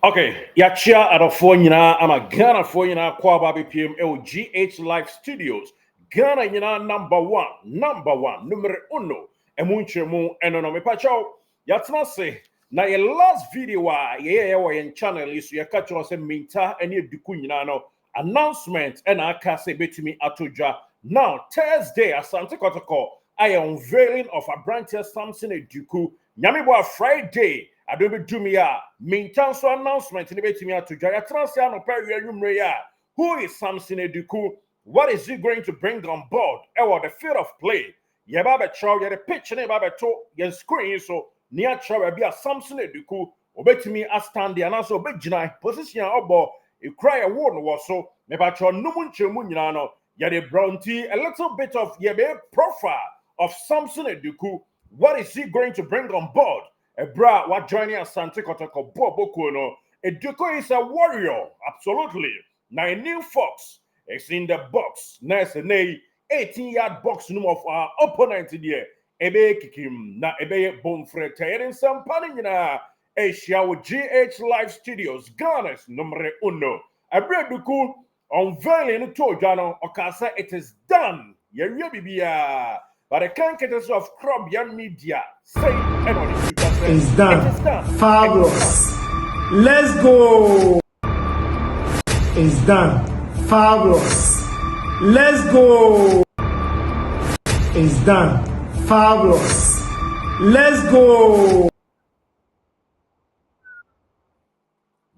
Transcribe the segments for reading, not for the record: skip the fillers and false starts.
Okay, yachia at a phone, I'm a Ghana for Kwa Baby PM GH Live Studios. Ghana, number one, numero uno, and munchemu, and on me pacho. Yatna say, na your last video, in channel is your catch us and minta and Eduku, no announcement, and I can say between me atuja. Now, Thursday, Asante Kotoko, I am unveiling of a branch Samson Eduku, Nyamibo Friday. I don't be do me main chance announcement in the betting to Jaya Transiano Perry. Who is Samson Eduku? What is he going to bring on board? The field of play. Yababa Chow, the pitch and Babato, your screen so near Chow be a Samson Eduku, obey me as stand the announcer big position obo, you cry a word was so, Nebacho Numun Chemunano, Yade Brown tea, a little bit of Yabe profile of Samson Eduku. What is he going to bring on board? Bra, what joining us, Sante Kotoko, Bobokuno. Eduku is a warrior, absolutely. Now, a new fox is in the box. Nice and 18-yard box number of our opponent here. Ebe Kikim, na Ebe Bonfre, Tayin Sampanina, Asia with GH Live Studios, Ghana's number uno. Abra Eduku unveiling to Jano, Okasa, it is done. Yerubia. But the candidates of Crop Young Media say and on the it's done. It is done. Fabulous. Let's go. It's done. Fabulous. Let's go. It's done. Fabulous. Let's go.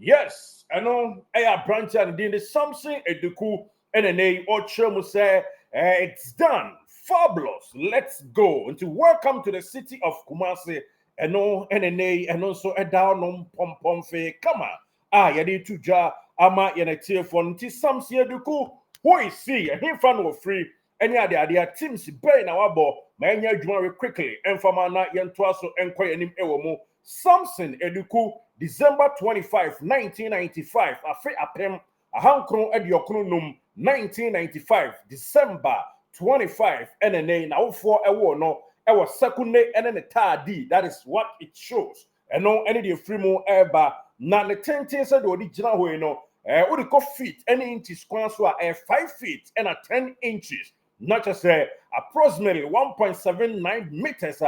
Yes, I know. I branch and then the Samson Eduku and an A or Chomu say it's done. Fabulous. Let's go. And to welcome to the city of Kumasi. And no NNA and also a down on pom pom fe. Come on. Yadi tuja ama yenete for nti Samson Eduku. Who is see and him fan of free. Any other teams brain our ball. My very quickly. And from our Yantuaso and Koyanim Ewomo. Samson Eduku, December 25, 1995. Afe apem ahankron ediokronum 1995 December 25 NNA now for a war no our second day and then the third D. That is what it shows. And no any the free more ever na the 10 said the original way no what the feet any inches square so 5 feet and 10 inches, not just approximately 1.79 meters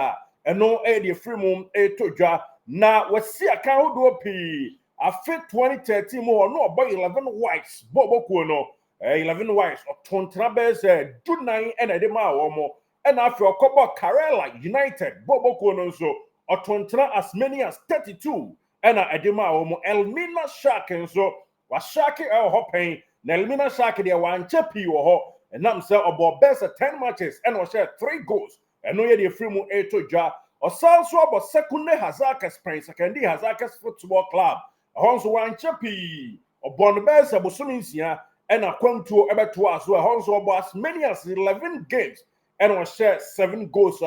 and no the free moon toja na we see a can do p a fit 2013 more no about 11 whites bobo no 11 whites or Tontrabes do 9 and a dema or and after a couple Karela United bobo no so or Tontra as many as 32 and a dema or Elmina Shark and so was Sharky el hopping Nelmina Shark there one chappy or and I'm say about best 10 matches and was share 3 goals and no the free moon to ja or sounds about second Hazakas Prince Kandi Hazakas Football Club. Also one chappy or Bonbes Abosuminsia and a quanto ever to us who also about as many as 11 games and was share 7 goals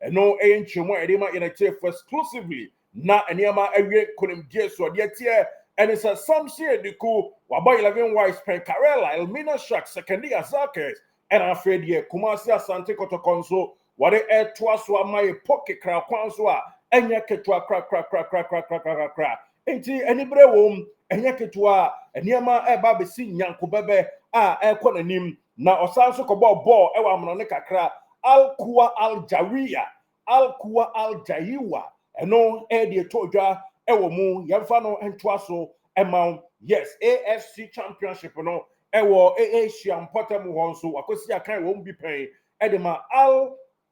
and no ancient edema in a chair for exclusively not any ama area couldn't get so yet here and it's a Samson Eduku about 11 wise pen Karela Elmina Shark secondary Hazakas and I'm afraid here Kumasi Asante Kotoko what the air twice were my pocket crowd quanswa and yaketwa crack. Ain't anybody womb and yaketwa and yama baby sing yanko bebe air conanim now osanso kobo ball ewa moneka cra Alkua Al Jaiwa and no air the toja ewo mu yamfano and twaso amount yes AFC championship no ewo Asian potamu honso akosi akan won't be paying edema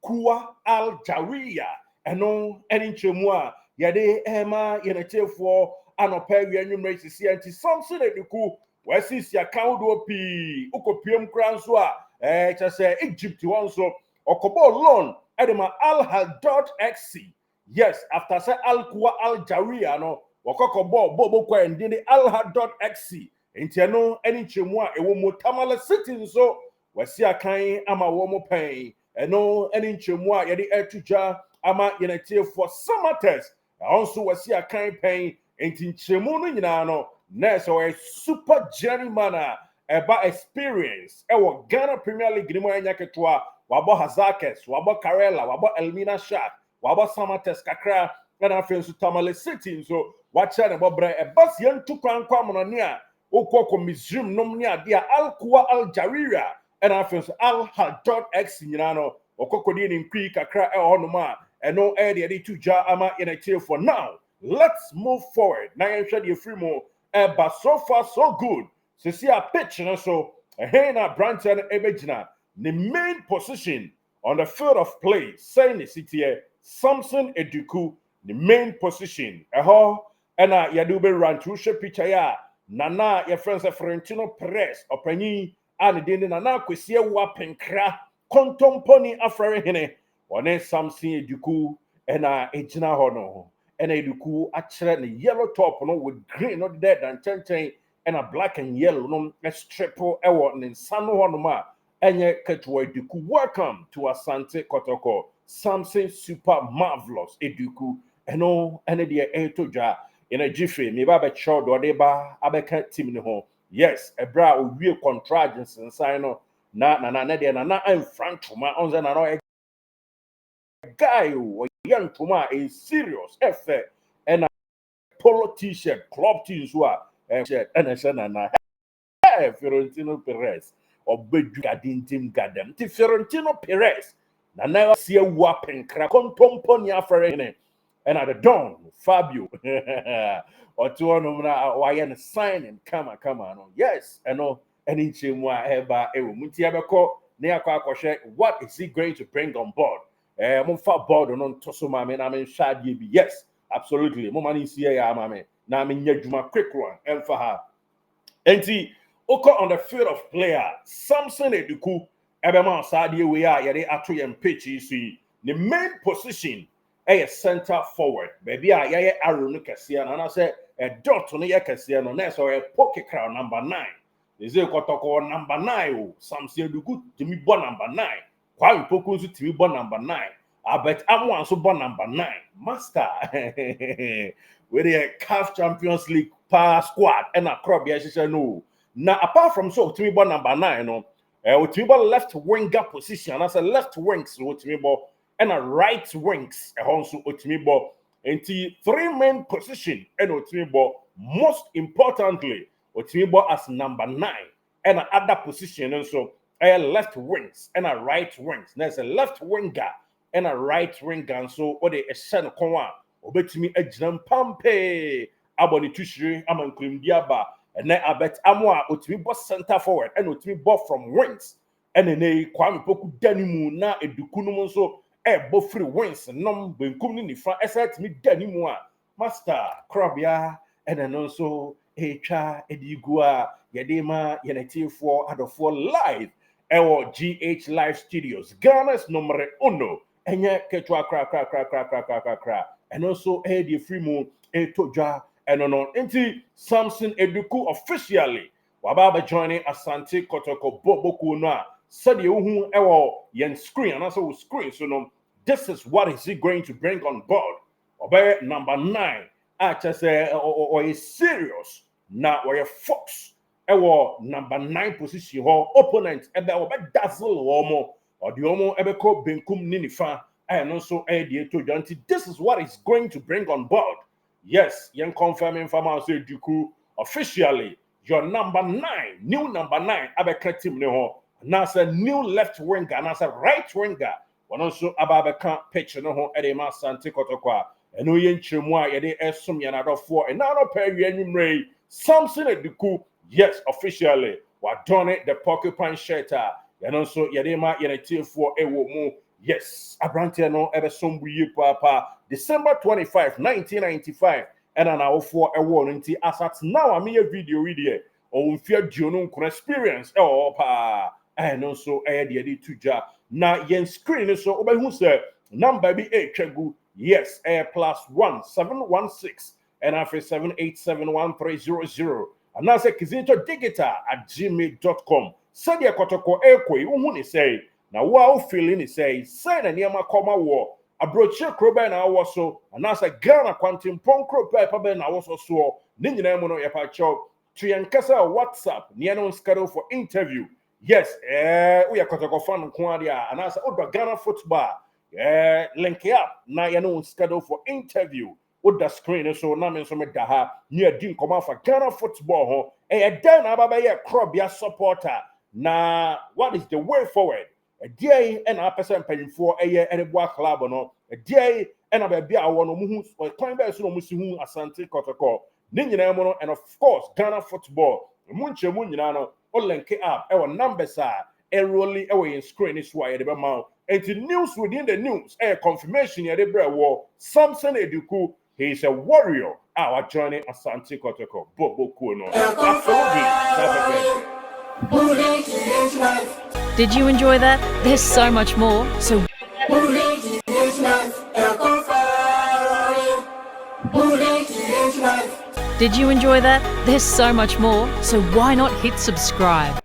Kua Al Jawiya and no any chemua yade ema yenete for anoperia numerate see anti Samson Eduku where see account do p ukopiem kransoa just say Egypt one so okobo loan edema Al Hadot XC. Yes, after say Al Kua Al Jawiya no okokobo bobo kwa ndini Al Hadot XC enti no any chemua ewo motamala city so where see akan ama wo mo pen and no any chemua yadi etuja ama yenete for summer test also was see a kind pain and in chemu no no nurse or a super journeyman about experience ewo Ghana Premier League ni mo nyaketwa wabo Hazakas wabo Karela wabo Elmina Shark wabo summer test kakra na afen so Tamale City so wacha ne bobre e bas yentu kwankwa mono ne a okoko Misrim nom ne ade a Al-Kuwa Al-Jarira na afen so Al-Hadad X nyina no okoko de ne nkwi kakra e honom a eno e de tuja ama in for now. Let's move forward. Na yenhwe de free mo but so far so good. See a pitch so na Branton ebegina the main position on the field of play. Saying the city Samson Eduku the main position. Ena yadube run through picture ya nana your friends Florentino Perez opani and the nana kwesi wapenkra kontomponi afre hene one Samson Eduku ena ejina hono ena Eduku achre ne yellow top no with green not dead and ten and a black and yellow no triple ewo nsano honoma enye ketwa Eduku. Welcome to Asante Kotoko. Something super marvelous Eduku eno ene de etoja in a jiffy me ba be chow do de ba abeka team ne ho. Yes, ebra owie contractions inside no na de na in front tuma onze na no guy o young tuma is serious efe and a polo t-shirt club teams wa na Florentino Perez obedu gadintim gadem ti Florentino Perez na na see wapen kra kontompo ni afere ne and at the dawn Fabio otu onu na waye ne signing kama no yes eno eni chemu a eba ewo muti abeko ne akwa what is he going to bring on board mumfa board no ntoso ma me na me hwade bi yes absolutely mo mani sie ya ma me na me nyadwuma quick one emfa ha enti oko on the field of player Samson Eduku ebema osade we a yede ato yem pitch isi the main position a center forward baby a ye arrow no kese na say a dot no ye kese no na so a pocket crowd number 9 is it Kotoko number 9 o Samson Eduku timi bo number 9 kwa Poku nso timi bo number 9 abet amwan so bo number 9 master we the CAF Champions League power squad and a crop ya no. Now, apart from so, Timibo number 9, no, Timibo left winger position, as a left wings, Timibo, and a right wings, also Timibo, and the 3 main position, and Timibo, most importantly, Timibo as number 9, and another position, and so a left wings and a right wings. There's a left winger and a right winger, and so what they send Konwa, Obetimi Ejnam Pampe, Aboni Tushri, Amankrim Diaba. And then I bet Amwa Otimi center forward and Otimi from wings. And then Kwame Poku Danimu na Edukunumo so both free wings and num benkum ni front asset me Danimu master Krabia and then also Echa Edigua Yadema Yeneti 4 out of 4 live or GH Live Studios Ghana's number 1 and yet Ketwa cra and also Eddie Freemo Etoja. And on into Samson Eduku officially. Wababa joining Asante Kotoko Boboku na said you ewo yen screen and also screen. So no, this is what is he going to bring on board. Obey number 9. I just say or is serious now or a fox. Ewo number 9 position or opponent ebe obe dazzle omo or the omo ebe ko benkum ninifa and also idea to janti. This is what is going to bring on board. Yes, you confirming from our Eduku officially. Your number 9, new number 9, Abeka team no. Now a new left winger, now a right winger. One also Ababeka pitch no Edema Sante Kotokwa. And no yen chimwa yede esum yanado 4. And now no pair yen Samson Eduku. Yes, officially. What done it the porcupine shelter. And also Yadema Yeneti 4 ewo mo. Yes, Abrantia no ever sombu papa. December 25, 1995, and an hour for a warranty assets. Now I'm here video video on fear Juno experience. Oh, pa, and also add the tuja. Now, yen screen so over who said number be a chegu. Yes, air +1 716 and after 7871300. And now say Kizito Digital at gmail.com. Sadia Kotoko Ekwe, who say, now wow feeling is say, sign a Yama Koma war. Abroche krobe na awoso anasa Ghana kwantim ponkro pepa na awoso so ninyina mu no yepa chaw tuyankasa WhatsApp ne no schedule for interview yes we are Kotoko fan nko ade anasa odo Ghana football link up na you know schedule for interview with the screen so na me so me da ha near din come for Ghana football ho then ababa ye crobia supporter na what is the way forward die and a person paying for any boa club no die and a baby a wono mu hu kwan ba so no mu si hu Asante Kotoko ni nyina mo no and of course Ghana football mu nchemu nyina no o link up e numbers a enrolling away in screen is why the amount and the news within the news confirmation ya the war Samson Eduku he is a warrior our journey Asante Kotoko Bobo Kuno. Did you enjoy that? There's so much more. So did you enjoy that? There's so much more. So why not hit subscribe?